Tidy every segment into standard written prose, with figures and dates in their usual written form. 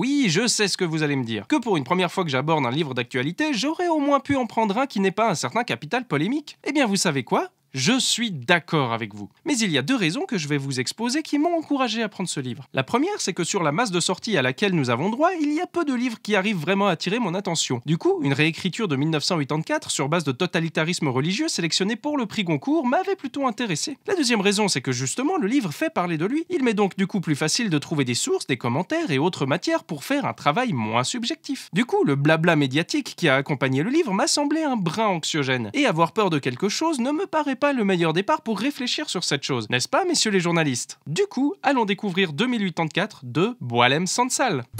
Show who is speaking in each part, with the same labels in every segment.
Speaker 1: Oui, je sais ce que vous allez me dire. Que pour une première fois que j'aborde un livre d'actualité, j'aurais au moins pu en prendre un qui n'est pas un certain capital polémique. Eh bien, vous savez quoi ? Je suis d'accord avec vous. Mais il y a deux raisons que je vais vous exposer qui m'ont encouragé à prendre ce livre. La première, c'est que sur la masse de sorties à laquelle nous avons droit, il y a peu de livres qui arrivent vraiment à attirer mon attention. Du coup, une réécriture de 1984 sur base de totalitarisme religieux sélectionné pour le prix Goncourt m'avait plutôt intéressé. La deuxième raison, c'est que justement, le livre fait parler de lui. Il m'est donc du coup plus facile de trouver des sources, des commentaires et autres matières pour faire un travail moins subjectif. Du coup, le blabla médiatique qui a accompagné le livre m'a semblé un brin anxiogène. Et avoir peur de quelque chose ne me paraît pas le meilleur départ pour réfléchir sur cette chose, n'est-ce pas, messieurs les journalistes? Du coup, allons découvrir 2084 de Boualem Sansal. «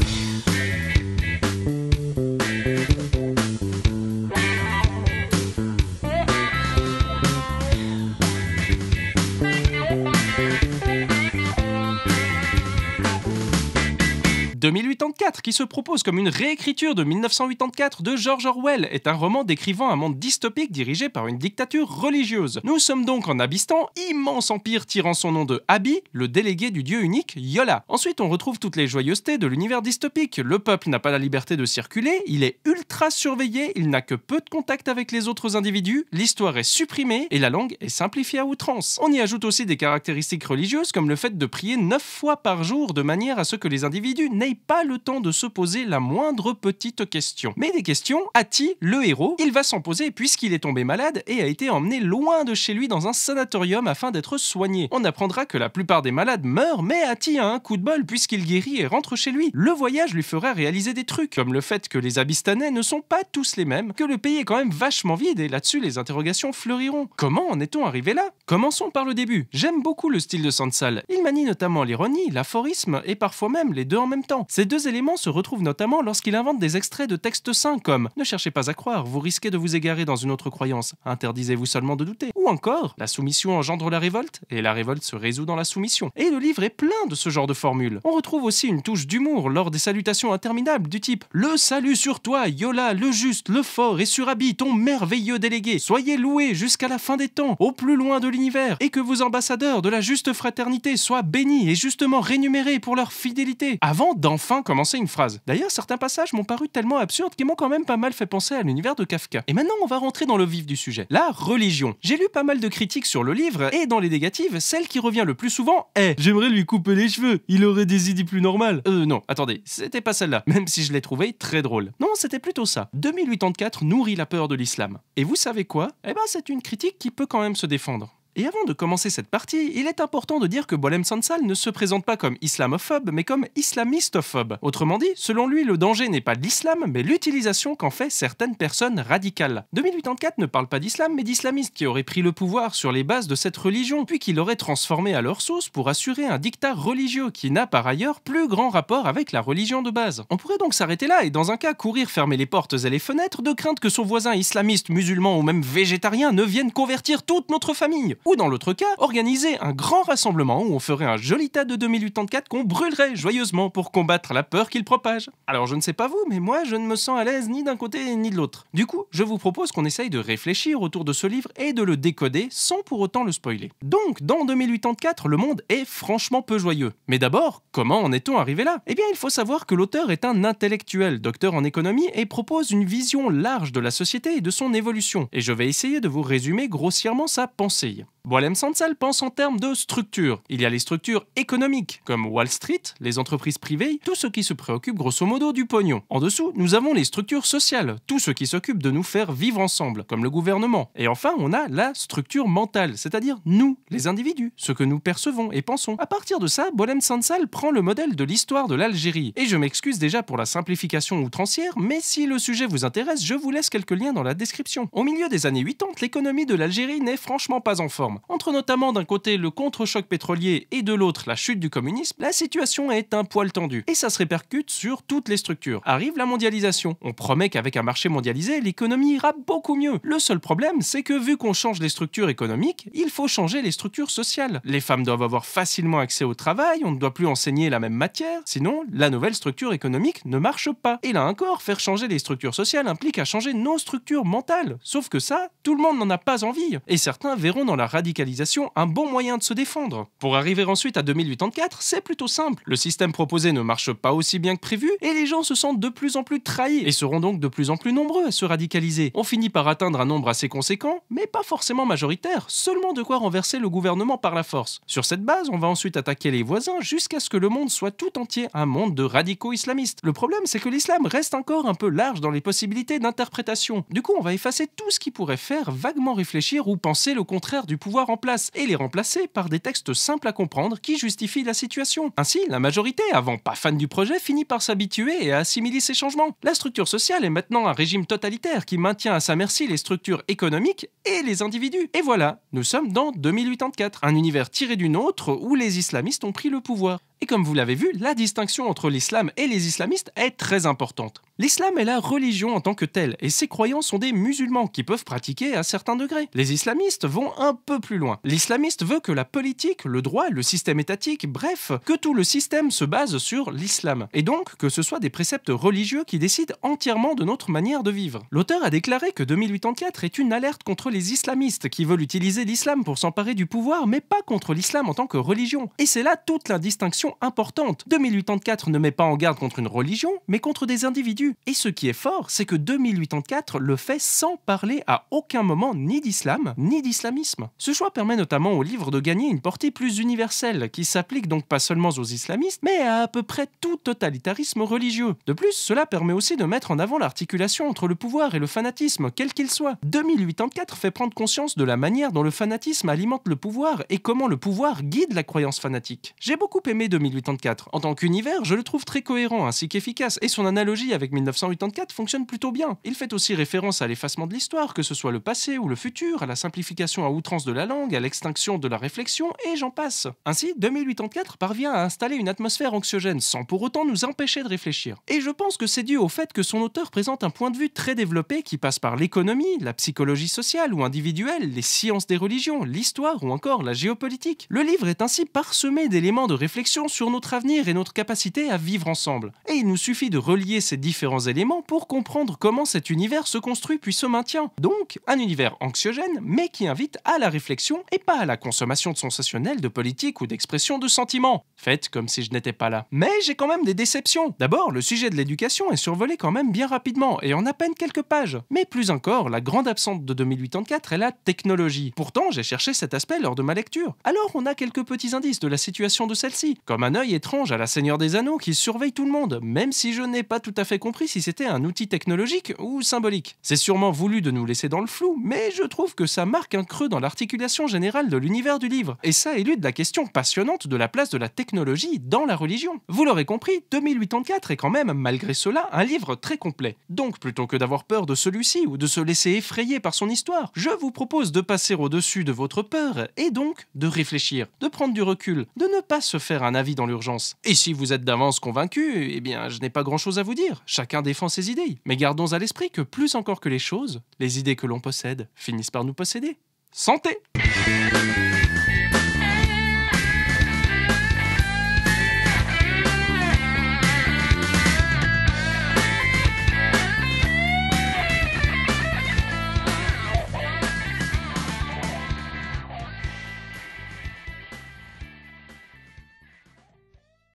Speaker 1: 2084, qui se propose comme une réécriture de 1984 de George Orwell, est un roman décrivant un monde dystopique dirigé par une dictature religieuse. Nous sommes donc en Abystan, immense empire tirant son nom de Abi, le délégué du dieu unique Yola. Ensuite, on retrouve toutes les joyeusetés de l'univers dystopique. Le peuple n'a pas la liberté de circuler, il est ultra surveillé, il n'a que peu de contact avec les autres individus, l'histoire est supprimée et la langue est simplifiée à outrance. On y ajoute aussi des caractéristiques religieuses comme le fait de prier 9 fois par jour de manière à ce que les individus n'aient pas le temps de se poser la moindre petite question. Mais des questions, Ati, le héros, il va s'en poser puisqu'il est tombé malade et a été emmené loin de chez lui dans un sanatorium afin d'être soigné. On apprendra que la plupart des malades meurent, mais Ati a un coup de bol puisqu'il guérit et rentre chez lui. Le voyage lui fera réaliser des trucs, comme le fait que les Abystanais ne sont pas tous les mêmes, que le pays est quand même vachement vide et là-dessus les interrogations fleuriront. Comment en est-on arrivé là? Commençons par le début. J'aime beaucoup le style de Sansal. Il manie notamment l'ironie, l'aphorisme et parfois même les deux en même temps. Ces deux éléments se retrouvent notamment lorsqu'il invente des extraits de textes saints comme « Ne cherchez pas à croire, vous risquez de vous égarer dans une autre croyance, interdisez-vous seulement de douter » ou encore « La soumission engendre la révolte, et la révolte se résout dans la soumission ». Et le livre est plein de ce genre de formules. On retrouve aussi une touche d'humour lors des salutations interminables du type « Le salut sur toi, Yola, le juste, le fort et sur Abi, ton merveilleux délégué. Soyez loués jusqu'à la fin des temps, au plus loin de l'univers, et que vos ambassadeurs de la juste fraternité soient bénis et justement rémunérés pour leur fidélité. » Avant d'enfin commencer une phrase. D'ailleurs, certains passages m'ont paru tellement absurdes qu'ils m'ont quand même pas mal fait penser à l'univers de Kafka. Et maintenant, on va rentrer dans le vif du sujet. La religion. J'ai lu pas mal de critiques sur le livre, et dans les négatives, celle qui revient le plus souvent est « J'aimerais lui couper les cheveux, il aurait des idées plus normales. » Non, attendez, c'était pas celle-là, même si je l'ai trouvée très drôle. Non, c'était plutôt ça. 2084 nourrit la peur de l'islam. Et vous savez quoi? Eh ben, c'est une critique qui peut quand même se défendre. Et avant de commencer cette partie, il est important de dire que Boualem Sansal ne se présente pas comme islamophobe, mais comme islamistophobe. Autrement dit, selon lui, le danger n'est pas l'islam, mais l'utilisation qu'en fait certaines personnes radicales. 2084 ne parle pas d'islam, mais d'islamistes qui auraient pris le pouvoir sur les bases de cette religion, puis qui l'auraient transformée à leur sauce pour assurer un dictat religieux qui n'a par ailleurs plus grand rapport avec la religion de base. On pourrait donc s'arrêter là et dans un cas courir fermer les portes et les fenêtres de crainte que son voisin islamiste, musulman ou même végétarien ne vienne convertir toute notre famille. Ou dans l'autre cas, organiser un grand rassemblement où on ferait un joli tas de 2084 qu'on brûlerait joyeusement pour combattre la peur qu'il propage. Alors je ne sais pas vous, mais moi je ne me sens à l'aise ni d'un côté ni de l'autre. Du coup, je vous propose qu'on essaye de réfléchir autour de ce livre et de le décoder sans pour autant le spoiler. Donc, dans 2084, le monde est franchement peu joyeux. Mais d'abord, comment en est-on arrivé là? Eh bien, il faut savoir que l'auteur est un intellectuel, docteur en économie, et propose une vision large de la société et de son évolution. Et je vais essayer de vous résumer grossièrement sa pensée. Boualem Sansal pense en termes de structure. Il y a les structures économiques, comme Wall Street, les entreprises privées, tout ce qui se préoccupe grosso modo du pognon. En dessous, nous avons les structures sociales, tout ce qui s'occupe de nous faire vivre ensemble, comme le gouvernement. Et enfin, on a la structure mentale, c'est-à-dire nous, les individus, ce que nous percevons et pensons. À partir de ça, Boualem Sansal prend le modèle de l'histoire de l'Algérie. Et je m'excuse déjà pour la simplification outrancière, mais si le sujet vous intéresse, je vous laisse quelques liens dans la description. Au milieu des années 80, l'économie de l'Algérie n'est franchement pas en forme. Entre notamment d'un côté le contre-choc pétrolier et de l'autre la chute du communisme, la situation est un poil tendue. Et ça se répercute sur toutes les structures. Arrive la mondialisation. On promet qu'avec un marché mondialisé, l'économie ira beaucoup mieux. Le seul problème, c'est que vu qu'on change les structures économiques, il faut changer les structures sociales. Les femmes doivent avoir facilement accès au travail, on ne doit plus enseigner la même matière, sinon la nouvelle structure économique ne marche pas. Et là encore, faire changer les structures sociales implique à changer nos structures mentales. Sauf que ça, tout le monde n'en a pas envie. Et certains verront dans la radicalisation un bon moyen de se défendre. Pour arriver ensuite à 2084, c'est plutôt simple. Le système proposé ne marche pas aussi bien que prévu et les gens se sentent de plus en plus trahis et seront donc de plus en plus nombreux à se radicaliser. On finit par atteindre un nombre assez conséquent, mais pas forcément majoritaire, seulement de quoi renverser le gouvernement par la force. Sur cette base, on va ensuite attaquer les voisins jusqu'à ce que le monde soit tout entier un monde de radicaux islamistes. Le problème, c'est que l'islam reste encore un peu large dans les possibilités d'interprétation. Du coup, on va effacer tout ce qui pourrait faire vaguement réfléchir ou penser le contraire du pouvoir en place et les remplacer par des textes simples à comprendre qui justifient la situation. Ainsi, la majorité, avant pas fan du projet, finit par s'habituer et à assimiler ces changements. La structure sociale est maintenant un régime totalitaire qui maintient à sa merci les structures économiques et les individus. Et voilà, nous sommes dans 2084, un univers tiré d'une autre où les islamistes ont pris le pouvoir. Et comme vous l'avez vu, la distinction entre l'islam et les islamistes est très importante. L'islam est la religion en tant que telle, et ses croyants sont des musulmans qui peuvent pratiquer à certains degrés. Les islamistes vont un peu plus loin. L'islamiste veut que la politique, le droit, le système étatique, bref, que tout le système se base sur l'islam. Et donc que ce soit des préceptes religieux qui décident entièrement de notre manière de vivre. L'auteur a déclaré que 2084 est une alerte contre les islamistes qui veulent utiliser l'islam pour s'emparer du pouvoir, mais pas contre l'islam en tant que religion. Et c'est là toute la distinction importante. 2084 ne met pas en garde contre une religion, mais contre des individus. Et ce qui est fort, c'est que 2084 le fait sans parler à aucun moment ni d'islam, ni d'islamisme. Ce choix permet notamment au livre de gagner une portée plus universelle, qui s'applique donc pas seulement aux islamistes, mais à peu près tout totalitarisme religieux. De plus, cela permet aussi de mettre en avant l'articulation entre le pouvoir et le fanatisme, quel qu'il soit. 2084 fait prendre conscience de la manière dont le fanatisme alimente le pouvoir et comment le pouvoir guide la croyance fanatique. J'ai beaucoup aimé 2084. En tant qu'univers, je le trouve très cohérent ainsi qu'efficace, et son analogie avec 1984 fonctionne plutôt bien. Il fait aussi référence à l'effacement de l'histoire, que ce soit le passé ou le futur, à la simplification à outrance de la langue, à l'extinction de la réflexion, et j'en passe. Ainsi, 2084 parvient à installer une atmosphère anxiogène sans pour autant nous empêcher de réfléchir. Et je pense que c'est dû au fait que son auteur présente un point de vue très développé qui passe par l'économie, la psychologie sociale ou individuelle, les sciences des religions, l'histoire ou encore la géopolitique. Le livre est ainsi parsemé d'éléments de réflexion sur notre avenir et notre capacité à vivre ensemble. Et il nous suffit de relier ces différents éléments pour comprendre comment cet univers se construit puis se maintient. Donc, un univers anxiogène, mais qui invite à la réflexion et pas à la consommation de sensationnel, de politique ou d'expression de sentiments. Faites comme si je n'étais pas là. Mais j'ai quand même des déceptions. D'abord, le sujet de l'éducation est survolé quand même bien rapidement et en à peine quelques pages. Mais plus encore, la grande absente de 2084 est la technologie. Pourtant, j'ai cherché cet aspect lors de ma lecture. Alors, on a quelques petits indices de la situation de celle-ci, comme un œil étrange à la Seigneur des Anneaux qui surveille tout le monde, même si je n'ai pas tout à fait compris si c'était un outil technologique ou symbolique. C'est sûrement voulu de nous laisser dans le flou, mais je trouve que ça marque un creux dans l'articulation générale de l'univers du livre, et ça élude la question passionnante de la place de la technologie dans la religion. Vous l'aurez compris, 2084 est quand même, malgré cela, un livre très complet. Donc, plutôt que d'avoir peur de celui-ci ou de se laisser effrayer par son histoire, je vous propose de passer au-dessus de votre peur et donc de réfléchir, de prendre du recul, de ne pas se faire un avis dans l'urgence. Et si vous êtes d'avance convaincu, eh bien, je n'ai pas grand-chose à vous dire. Chacun défend ses idées. Mais gardons à l'esprit que plus encore que les choses, les idées que l'on possède finissent par nous posséder. Santé!